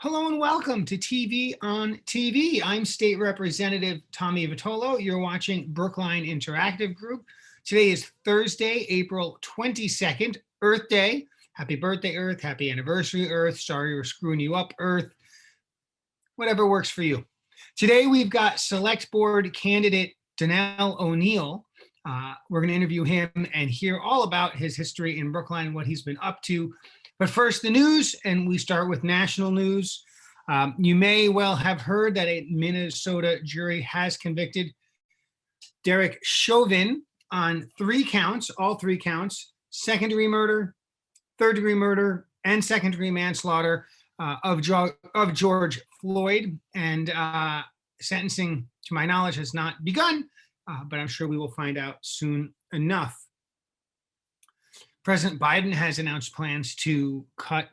Hello and welcome to TV on TV. I'm State Representative Tommy Vitolo. You're watching Brookline Interactive Group. Today is Thursday, April 22nd, Earth Day. Happy birthday, Earth. Happy anniversary, Earth. Sorry we're screwing you up, Earth. Whatever works for you. Today we've got Select Board candidate Donelle O'Neal. We're going to interview him and hear all about his history in Brookline, what he's been up to. But first, the news, and we start with national news. You may well have heard that a Minnesota jury has convicted Derek Chauvin on all three counts, second-degree murder, third-degree murder, and second-degree manslaughter of George Floyd. And sentencing, to my knowledge, has not begun, but I'm sure we will find out soon enough. President Biden has announced plans to cut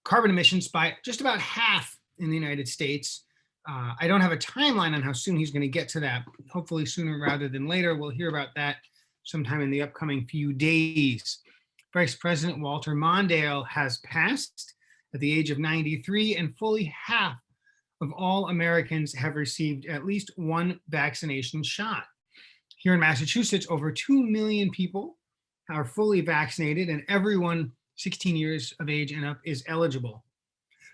carbon emissions by just about half in the United States. I don't have a timeline on how soon he's going to get to that. Hopefully sooner rather than later. We'll hear about that sometime in the upcoming few days. Vice President Walter Mondale has passed at the age of 93, and fully half of all Americans have received at least one vaccination shot. Here in Massachusetts, over 2 million people are fully vaccinated, and everyone 16 years of age and up is eligible.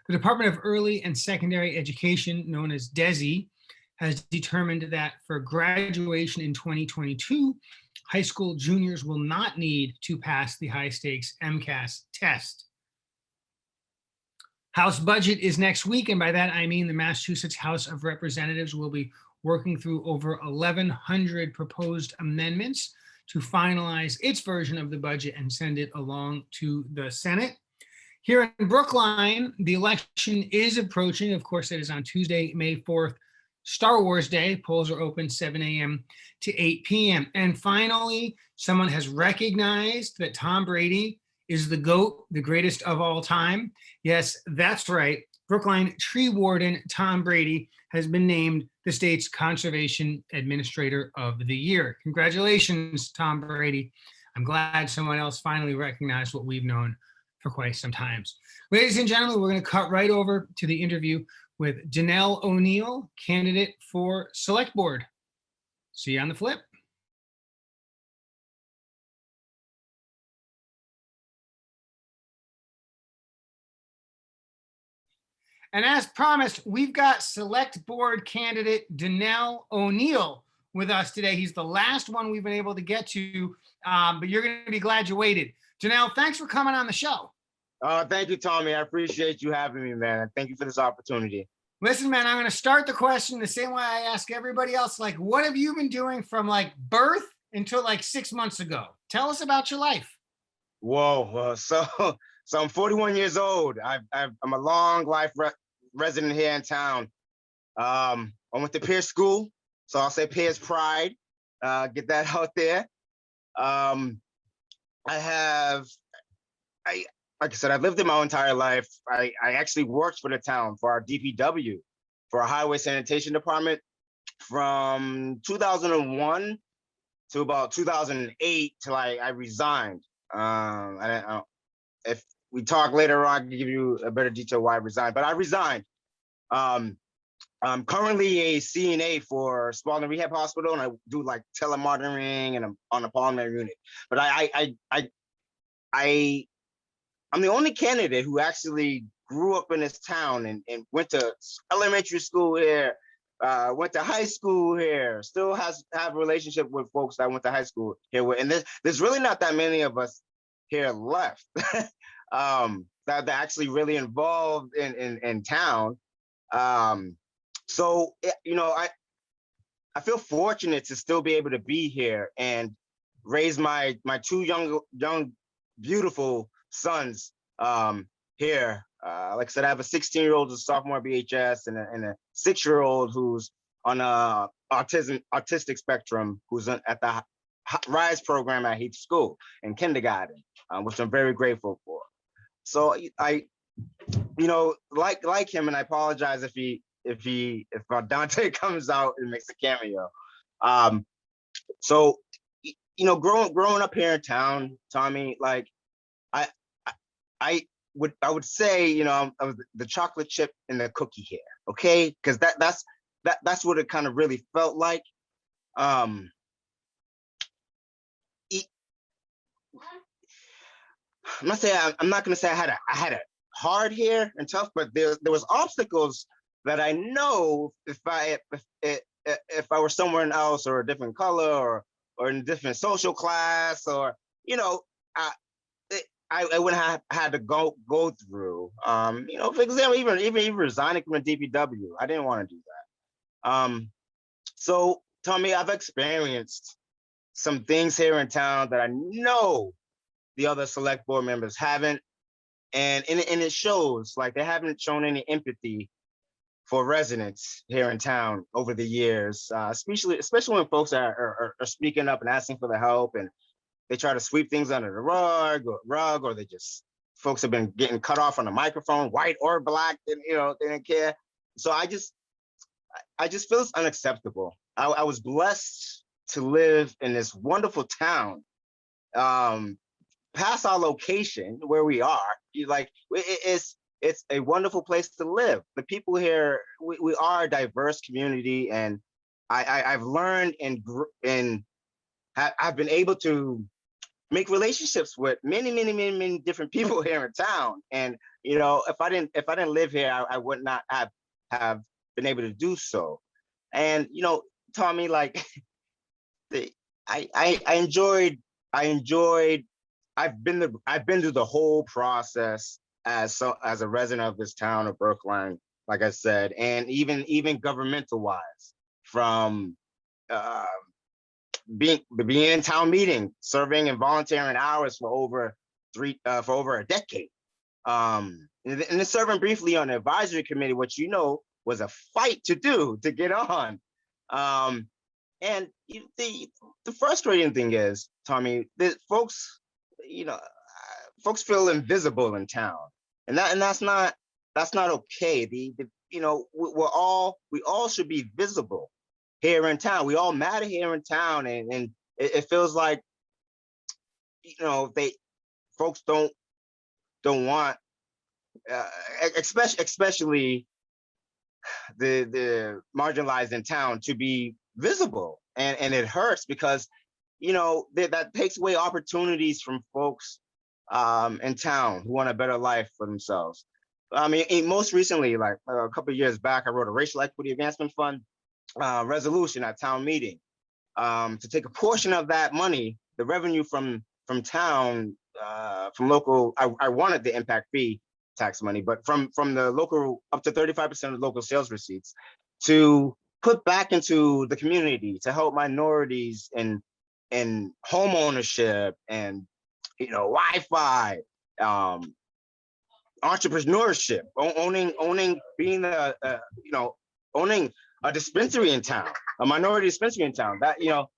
The Department of Early and Secondary Education, known as DESE, has determined that for graduation in 2022, high school juniors will not need to pass the high-stakes MCAS test. House budget is next week, and by that I mean the Massachusetts House of Representatives will be working through over 1,100 proposed amendments to finalize its version of the budget and send it along to the Senate. Here in Brookline, the election is approaching. Of course, it is on Tuesday, May 4th, Star Wars Day. Polls are open 7 a.m. to 8 p.m. And finally, someone has recognized that Tom Brady is the GOAT, the greatest of all time. Yes, that's right. Brookline tree warden Tom Brady has been named the state's Conservation Administrator of the Year. Congratulations, Tom Brady. I'm glad someone else finally recognized what we've known for quite some time. Ladies and gentlemen, we're going to cut right over to the interview with Donelle O'Neal, candidate for Select Board. See you on the flip. And as promised, we've got Select Board candidate Donelle O'Neal with us today. He's the last one we've been able to get to, but you're going to be glad you waited. Donelle, thanks for coming on the show. Thank you, Tommy. I appreciate you having me, man. Thank you for this opportunity. Listen, man, I'm going to start the question the same way I ask everybody else. Like, what have you been doing from like birth until like 6 months ago? Tell us about your life. Whoa. So I'm 41 years old. I'm a long life resident here in town. I went to Pierce School, so I'll say Pierce Pride. Get that out there. Like I said, I've lived in my whole entire life. I actually worked for the town, for our DPW, for our highway sanitation department from 2001 to about 2008 till I resigned. If we talk later on, I can give you a better detail why I resigned, but I resigned. I'm currently a CNA for Spalding Rehab Hospital, and I do like telemonitoring, and I'm on a pulmonary unit. But I'm the only candidate who actually grew up in this town and went to elementary school here, went to high school here, still have a relationship with folks that went to high school here with, and there's really not that many of us here left that actually really involved in town. So I feel fortunate to still be able to be here and raise my two young beautiful sons here. Like I said, I have a 16-year-old who's a sophomore BHS and a 6-year-old who's on a autistic spectrum, who's at the RISE program at Heath School in kindergarten, which I'm very grateful for. So I like him, and I apologize if Dante comes out and makes a cameo. So growing up here in town, Tommy, like I would say, you know, I'm the chocolate chip in the cookie here, okay? Because that's what it kind of really felt like. Um, e- I'm not gonna say I had a hard here and tough, but there was obstacles that I know if I were somewhere else or a different color or in a different social class or you know I I wouldn't have had to go through. You know, for example, even resigning from the DPW, I didn't want to do that. So Tommy, I've experienced some things here in town that I know the other select board members haven't, and it shows like they haven't shown any empathy for residents here in town over the years, especially when folks are speaking up and asking for the help, and they try to sweep things under the rug, or they just folks have been getting cut off on the microphone, white or black, and you know they didn't care. So I just feel it's unacceptable. I was blessed to live in this wonderful town, um, past our location where we are. It's a wonderful place to live. The people here, we are a diverse community, and I've learned and I've been able to make relationships with many different people here in town. And you know, if I didn't live here, I would not have been able to do so. And you know, Tommy, like the I enjoyed I enjoyed I've been through the whole process as a resident of this town of Brookline, like I said, and even governmental wise, from uh, being in town meeting, serving and volunteering hours for over a decade. And then serving briefly on the advisory committee, which you know was a fight to do to get on. Um, and the frustrating thing is, Tommy, that folks, you know, folks feel invisible in town, and that's not okay. The you know we all should be visible here in town. We all matter here in town, and it feels like you know they folks don't want, uh, especially the marginalized in town to be visible, and it hurts because you know that takes away opportunities from folks in town who want a better life for themselves. I mean, most recently, like a couple of years back, I wrote a racial equity advancement fund resolution at town meeting, to take a portion of that money, the revenue from town, from local. I wanted the impact fee tax money, but from the local, up to 35% of local sales receipts, to put back into the community to help minorities in home ownership and you know Wi-Fi, um, entrepreneurship, owning being you know owning a dispensary in town, a minority dispensary in town. That you know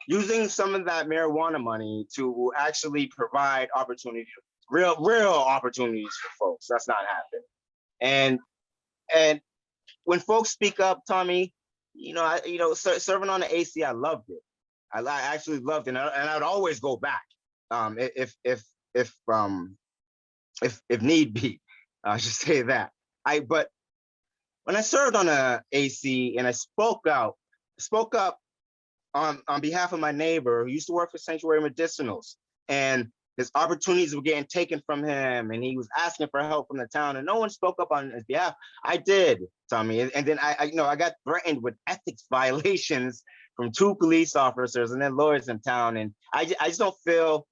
using some of that marijuana money to actually provide opportunity, real opportunities for folks. That's not happening. And and when folks speak up, Tommy, you know, serving on the AC, I loved it. I actually loved it, and I'd always go back, if if need be. I should say that. But when I served on a AC and I spoke up on behalf of my neighbor who used to work for Sanctuary Medicinals, and his opportunities were getting taken from him, and he was asking for help from the town, and no one spoke up on his behalf. I did, Tommy, and then you know I got threatened with ethics violations from 2 police officers and then lawyers in town, and I just don't feel,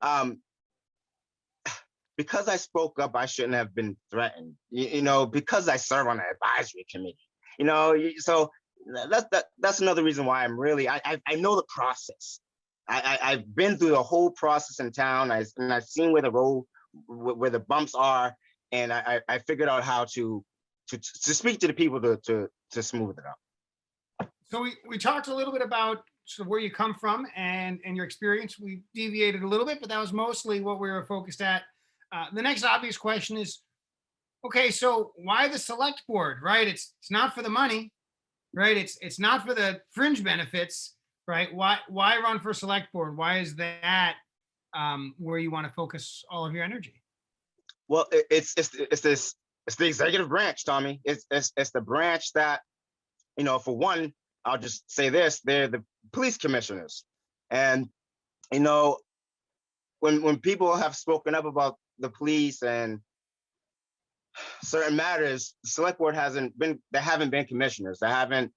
um, because I spoke up, I shouldn't have been threatened. You know, because I serve on the advisory committee. You know, so that's another reason why I'm really I know the process. I've been through the whole process in town. I've seen where the bumps are, and I figured out how to speak to the people to smooth it out. So we talked a little bit about sort of where you come from and your experience. We deviated a little bit, but that was mostly what we were focused at. The next obvious question is, okay, so why the select board, right? It's not for the money, right? It's not for the fringe benefits, right? Why run for select board? Why is that where you want to focus all of your energy? Well, it's the executive branch, Tommy. It's the branch that, for one, I'll just say this: they're the police commissioners, and you know when people have spoken up about the police and certain matters, the select board they haven't been commissioners. They haven't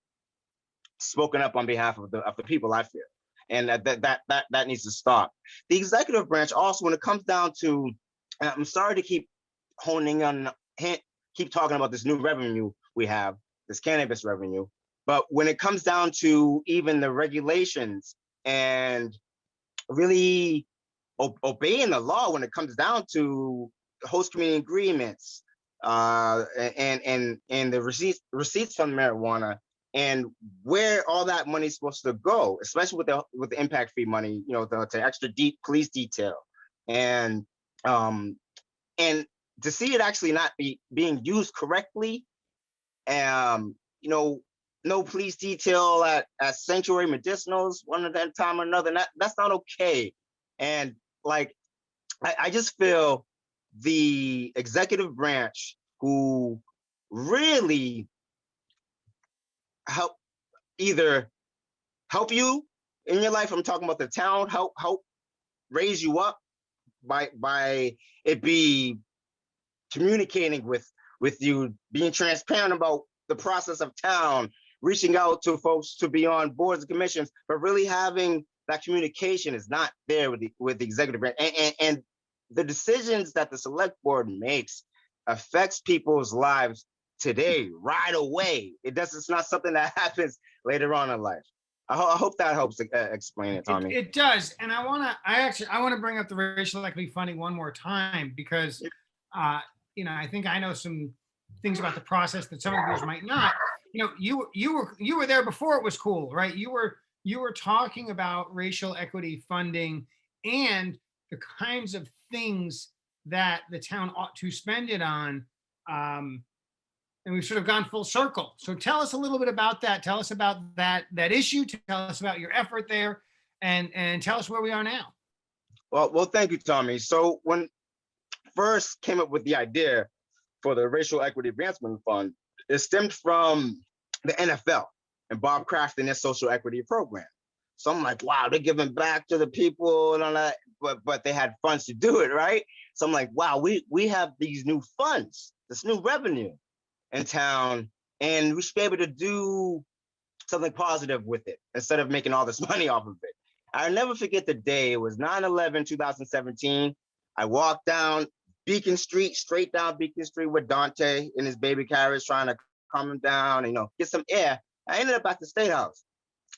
spoken up on behalf of the people. I feel, and that needs to stop. The executive branch also, when it comes down to, and I'm sorry to keep honing on, keep talking about this new revenue we have, this cannabis revenue, but when it comes down to even the regulations and really obeying the law, when it comes down to host community agreements, and the receipts from marijuana, and where all that money is supposed to go, especially with the impact fee money, the extra deep police detail, and and to see it actually not being used correctly, no police detail at sanctuary medicinals one at that time or another. That's not okay. And like, I just feel the executive branch, who really help either help you in your life. I'm talking about the town, help raise you up by it be communicating with you, being transparent about the process of town, reaching out to folks to be on boards and commissions, but really having that communication is not there with the executive branch. And the decisions that the select board makes affects people's lives today, right away. It's not something that happens later on in life. I hope that helps explain it, Tommy. It does, and I want to bring up the racial equity funding one more time, because I think I know some things about the process that some of yours might not. You were there before it was cool, right? You were talking about racial equity funding and the kinds of things that the town ought to spend it on. And we've sort of gone full circle. So tell us a little bit about that. Tell us about that issue. Tell us about your effort there, and tell us where we are now. Well, thank you, Tommy. So when first came up with the idea for the Racial Equity Advancement Fund, it stemmed from the NFL and Bob Kraft and their social equity program. So I'm like, wow, they're giving back to the people and all that, but they had funds to do it, right? So I'm like, wow, we have these new funds, this new revenue in town, and we should be able to do something positive with it instead of making all this money off of it. I'll never forget the day. It was 9/11, 2017. I walked down Beacon Street, straight down Beacon Street with Dante in his baby carriage, trying to calm him down, get some air. I ended up at the State House.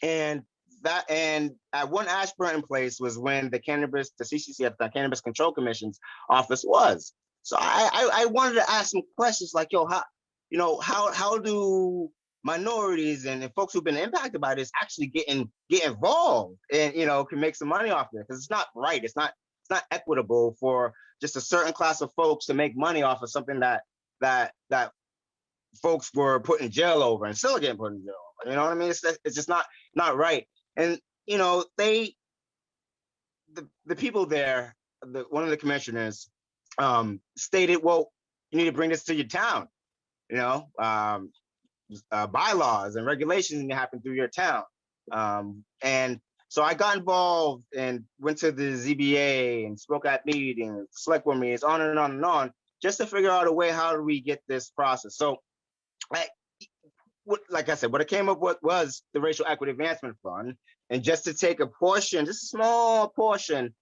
And at one Ashburn place was when the CCC, the Cannabis Control Commission's office was. So I wanted to ask some questions like, how do minorities and folks who've been impacted by this actually get involved and can make some money off it? Because it's not right. It's not equitable for just a certain class of folks to make money off of something that folks were put in jail over and still getting put in jail over. You know what I mean? It's just not right. And the people there, one of the commissioners stated, well, you need to bring this to your town. Bylaws and regulations need to happen through your town. And so I got involved and went to the ZBA and spoke at meetings, select board meetings, on and on and on, just to figure out a way, how do we get this process? So, like I said, what I came up with was the Racial Equity Advancement Fund, and just to take a portion, just a small portion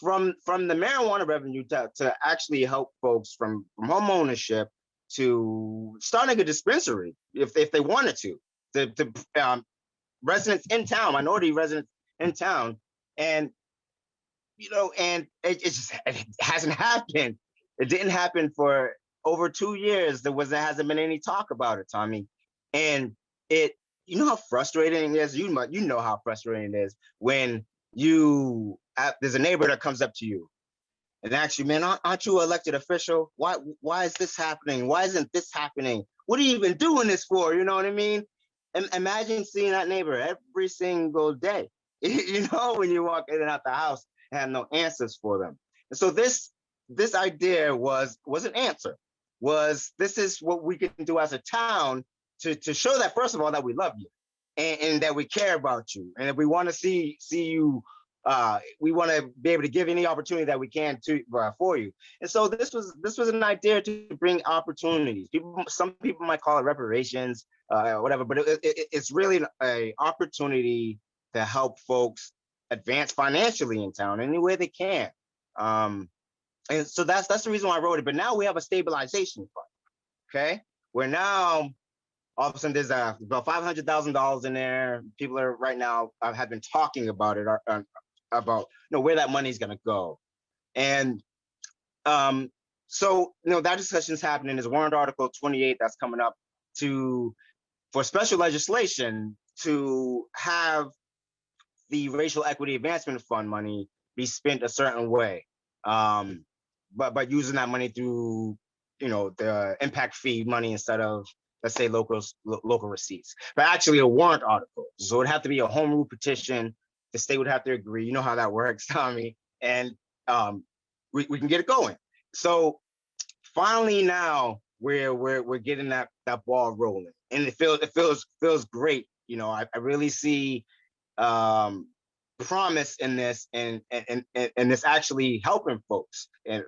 from the marijuana revenue to actually help folks from home ownership to starting a dispensary if they wanted to residents in town, minority residents in town. And and it hasn't happened. It didn't happen for over 2 years. There hasn't been any talk about it, Tommy. And how frustrating it is. You know how frustrating it is when there's a neighbor that comes up to you and asks you, man, aren't you an elected official? Why is this happening? Why isn't this happening? What are you even doing this for? You know what I mean? And imagine seeing that neighbor every single day, when you walk in and out the house and have no answers for them. And so this this idea was an answer. This is what we can do as a town to show that, first of all, that we love you, and that we care about you, and if we want to see you, we want to be able to give any opportunity that we can to for you. And so this was an idea to bring opportunities. Some people might call it reparations, whatever, but it's really an opportunity to help folks advance financially in town any way they can. And so that's the reason why I wrote it. But now we have a stabilization fund. Okay, where now all of a sudden there's about $500,000 in there. People are right now have been talking about it, about where that money is going to go. And so that discussion is happening. There's warrant article 28 that's coming up for special legislation to have the racial equity advancement fund money be spent a certain way, but using that money through the impact fee money instead of, let's say, local receipts, but actually a warrant article. So it'd have to be a home rule petition. The state would have to agree. You know how that works, Tommy. And we can get it going. So finally now we're getting that ball rolling, and it feels great. I really see promise in this, and it's actually helping folks, and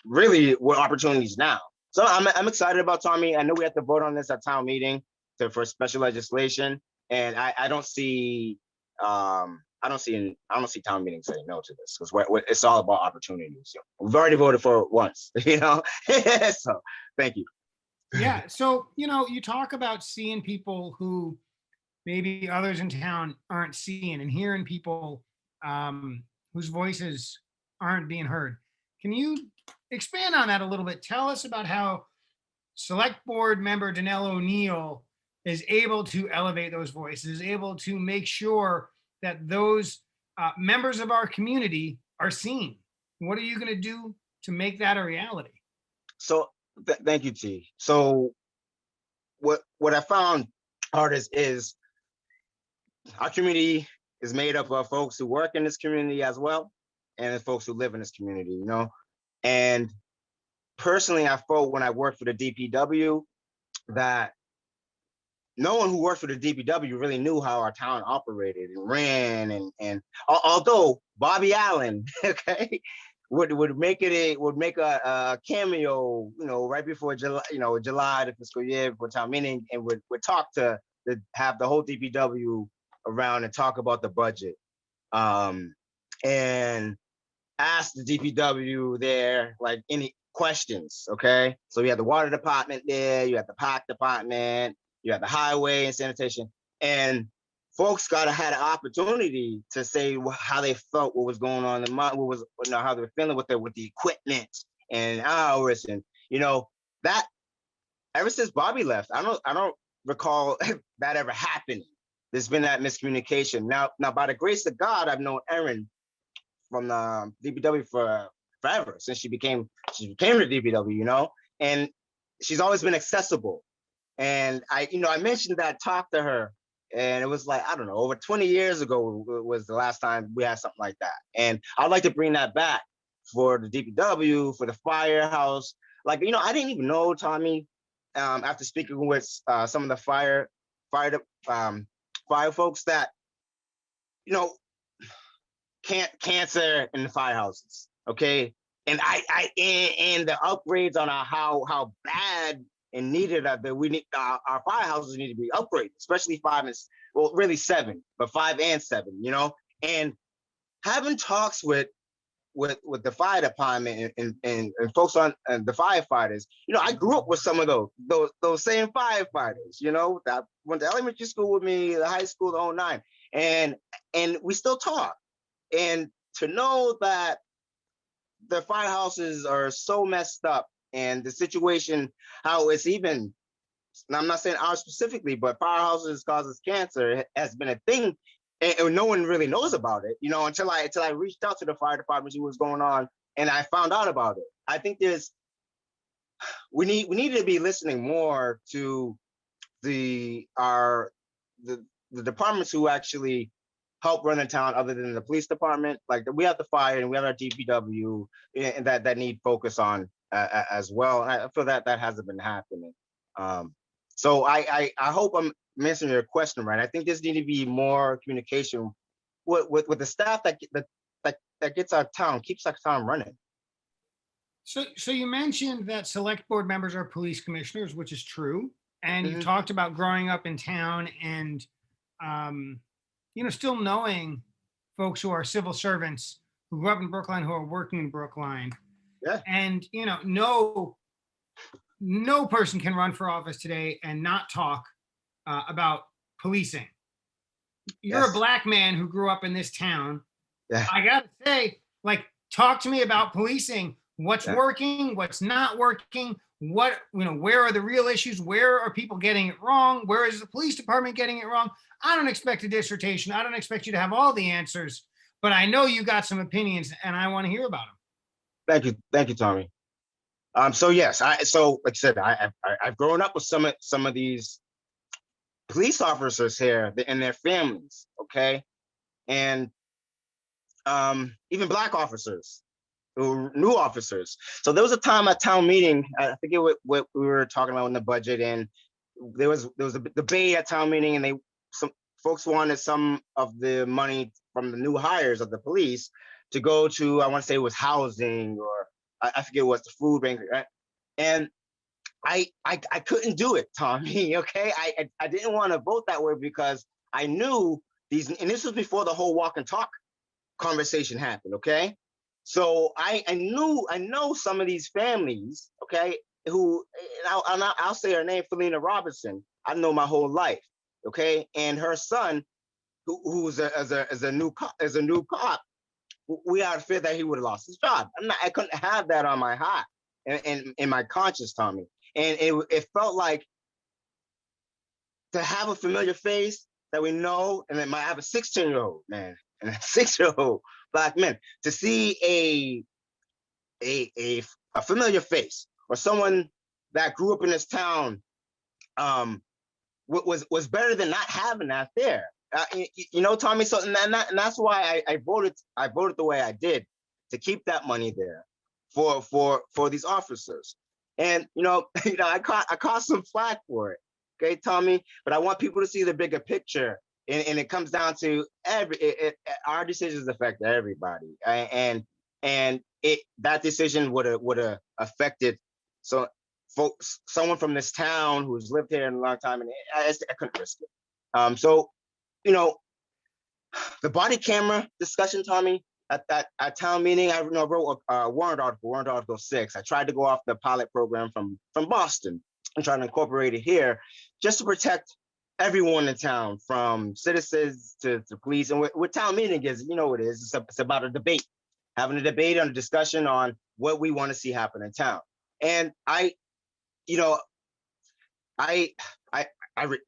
really what opportunities now. So I'm excited about Tommy. I know we have to vote on this at town meeting for special legislation, and I don't see town meeting saying no to this, because it's all about opportunities. We've already voted for it once, So thank you. Yeah. So, you talk about seeing people who maybe others in town aren't seeing, and hearing people whose voices aren't being heard. Can you expand on that a little bit? Tell us about how Select Board member Donelle O'Neal is able to elevate those voices, able to make sure that those members of our community are seen. What are you going to do to make that a reality? So thank you, T. So what I found hardest is our community is made up of folks who work in this community as well, and folks who live in this community, And personally, I felt when I worked for the DPW that no one who worked for the DPW really knew how our town operated and ran, and although Bobby Allen, okay, would make a cameo, right before July, July, the fiscal year, for town meeting, and would talk to have the whole DPW around and talk about the budget, and ask the DPW there, like, any questions. Okay, so you had the water department there, you had the park department, you had the highway and sanitation, and folks had an opportunity to say how they felt, what was going on in mind, how they were feeling with the equipment and hours, and that ever since Bobby left, I don't recall that ever happening. There's been that miscommunication. Now, by the grace of God, I've known Erin from the DPW for forever, since she became the DPW, and she's always been accessible. And I mentioned that talk to her, and it was like, I don't know, over 20 years ago was the last time we had something like that. And I'd like to bring that back for the DPW, for the firehouse. Like, I didn't even know, Tommy, after speaking with some of the fire folks, that cancer in the firehouses, okay, and and the upgrades on how bad and needed that we need, our firehouses need to be upgraded, especially 5 and, well, really 7, but 5 and 7, and having talks with the fire department and folks on the firefighters. I grew up with some of those same firefighters, that went to elementary school with me, the high school, the 09, and we still talk. And to know that the firehouses are so messed up, and the situation, how it's even, I'm not saying ours specifically, but firehouses causes cancer has been a thing, and no one really knows about it, until I reached out to the fire department, see what's going on, and I found out about it. I think we need to be listening more to the departments who actually help run the town other than the police department. Like we have the fire and we have our DPW and that need focus on as well. And I feel that hasn't been happening. So I hope I'm answering your question right. I think there's need to be more communication with the staff that gets our town, keeps our town running. So you mentioned that select board members are police commissioners, which is true. And you Mhm. talked about growing up in town and, still knowing folks who are civil servants who grew up in Brookline, who are working in Brookline. Yeah. And, no person can run for office today and not talk about policing. You're Yes. a Black man who grew up in this town. Yeah. I got to say, talk to me about policing. What's working, what's not working, where are the real issues? Where are people getting it wrong? Where is the police department getting it wrong? I don't expect a dissertation. I don't expect you to have all the answers, but I know you got some opinions and I want to hear about them. Thank you, Tommy. So yes, like I said, I've grown up with some of these police officers here and their families, okay, and even Black officers, new officers. So there was a time at town meeting, I forget what we were talking about in the budget, and there was a debate at town meeting, and some folks wanted some of the money from the new hires of the police to go to, I want to say it was housing, or I forget what's the food bank, right? And I couldn't do it, Tommy. Okay, I didn't want to vote that way because I knew these, and this was before the whole walk and talk conversation happened. Okay, so I know some of these families. Okay, who, and I'll say her name, Felina Robinson. I know my whole life. Okay, and her son, who's as a new cop, we had fear that he would have lost his job. I couldn't have that on my heart and in my conscience, Tommy. And it felt like to have a familiar face that we know, and then I have a 16-year-old man and a 6-year-old Black man, to see a familiar face or someone that grew up in this town was better than not having that there. Tommy. So and that's why I voted the way I did, to keep that money there for these officers. And I caught some flack for it, okay, Tommy. But I want people to see the bigger picture, and it comes down to our decisions affect everybody, and that decision would have affected someone from this town who's lived here in a long time, and I couldn't risk it. So the body camera discussion, Tommy, at town meeting, I wrote a warrant article 6. I tried to go off the pilot program from Boston and try to incorporate it here, just to protect everyone in town, from citizens to police. And what town meeting is, it is. It's about a debate, having a debate and a discussion on what we want to see happen in town. And I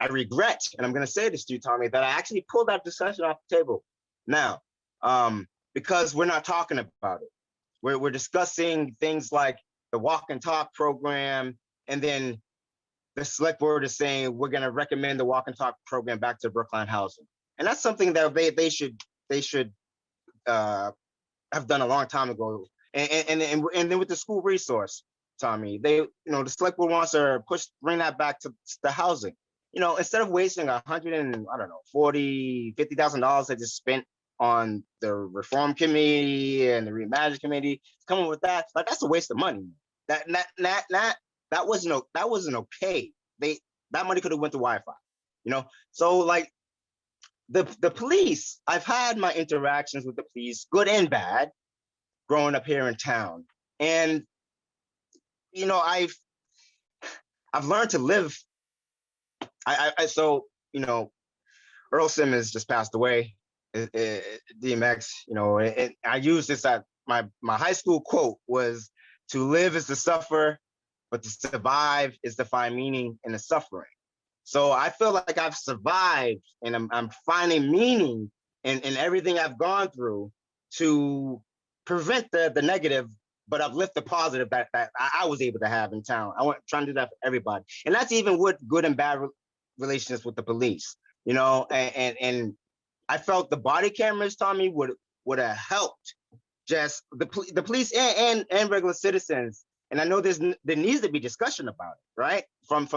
regret, and I'm going to say this to you, Tommy, that I actually pulled that discussion off the table now, because we're not talking about it. We're discussing things like the walk and talk program, and then the select board is saying we're going to recommend the walk and talk program back to Brookline Housing, and that's something that they should have done a long time ago. And then with the school resource, Tommy, the select board wants to bring that back to the housing. Instead of wasting $50,000 that just spent on the reform committee and the reimagine committee, coming with that, like, that's a waste of money. That wasn't okay. That money could have went to Wi-Fi. So like the police, I've had my interactions with the police, good and bad, growing up here in town, and I've learned to live. Earl Simmons just passed away, DMX, and I used this at my high school quote was, to live is to suffer, but to survive is to find meaning in the suffering. So I feel like I've survived, and I'm finding meaning in everything I've gone through to prevent the negative, but uplift the positive that I was able to have in town. I want trying to do that for everybody, and that's even with good and bad relationships with the police. And I felt the body cameras, Tommy, would have helped just the police and regular citizens. And I know there needs to be discussion about it, right? From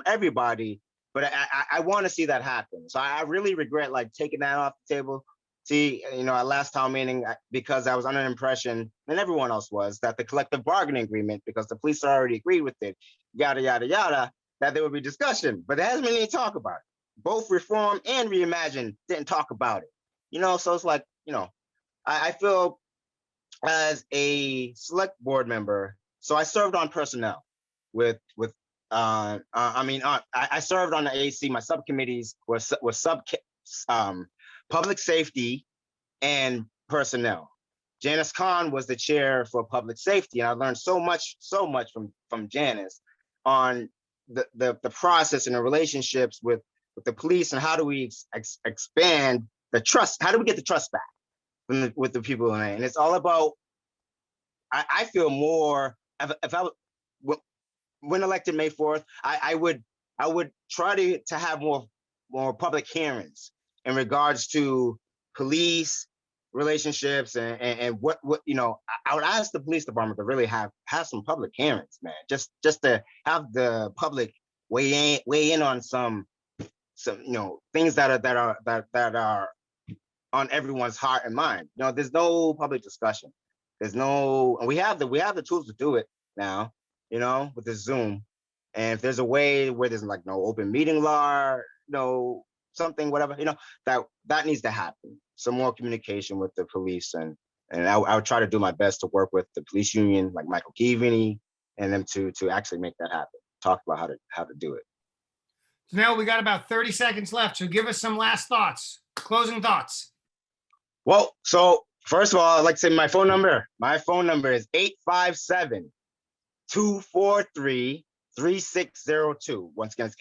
everybody. But I want to see that happen. So I really regret like taking that off the table. See, at last town meeting, because I was under the impression, and everyone else was, that the collective bargaining agreement, because the police already agreed with it, yada, yada, yada, that there would be discussion. But there hasn't been any talk about it. Both Reform and Reimagine didn't talk about it. So it's like, I feel as a select board member, so I served on personnel I served on the AC. My subcommittees was public safety and personnel. Janice Kahn was the chair for public safety, and I learned so much from Janice on the process and the relationships with the police, and how do we expand the trust? How do we get the trust back with the people in it? And it's all about. I feel more if I when elected May 4th, I would try to have more public hearings in regards to police relationships and what I would ask the police department to really have some public hearings, man, just to have the public weigh in on some things that are on everyone's heart and mind. There's no public discussion. There's no, and we have the tools to do it now, with the Zoom. And if there's a way where there's like no open meeting law, something, whatever, that needs to happen. Some more communication with the police, and I would try to do my best to work with the police union, like Michael Keaveney, and them to actually make that happen. Talk about how to do it. So now we got about 30 seconds left. So give us some last thoughts, closing thoughts. Well, so first of all, I'd like to say my phone number. My phone number is 857-243-3602. Once again, it's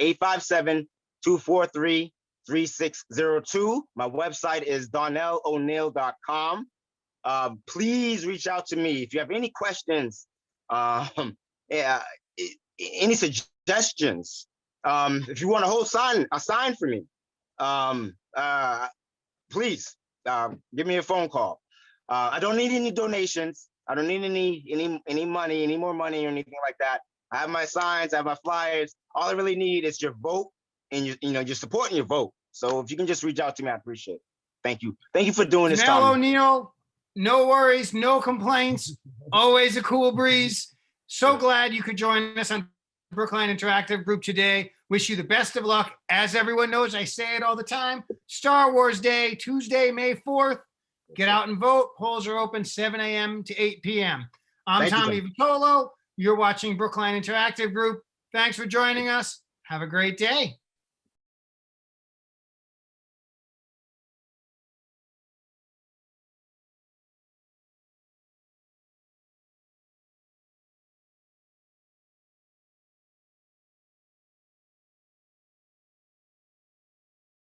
857-243-3602. My website is DonelleO'Neal.com. Please reach out to me if you have any questions, any suggestions. If you want a sign for me, please give me a phone call. I don't need any donations. I don't need any money, any more money or anything like that. I have my signs, I have my flyers. All I really need is your vote and your support and your vote. So if you can just reach out to me, I appreciate it. Thank you. Thank you for doing this, Donelle Tommy. O'Neal, no worries, no complaints. Always a cool breeze. So glad you could join us on Brookline Interactive Group today. Wish you the best of luck. As everyone knows, I say it all the time. Star Wars Day, Tuesday, May 4th. Get out and vote. Polls are open 7 a.m. to 8 p.m. I'm Tommy Vitolo. You're watching Brookline Interactive Group. Thanks for joining us. Have a great day.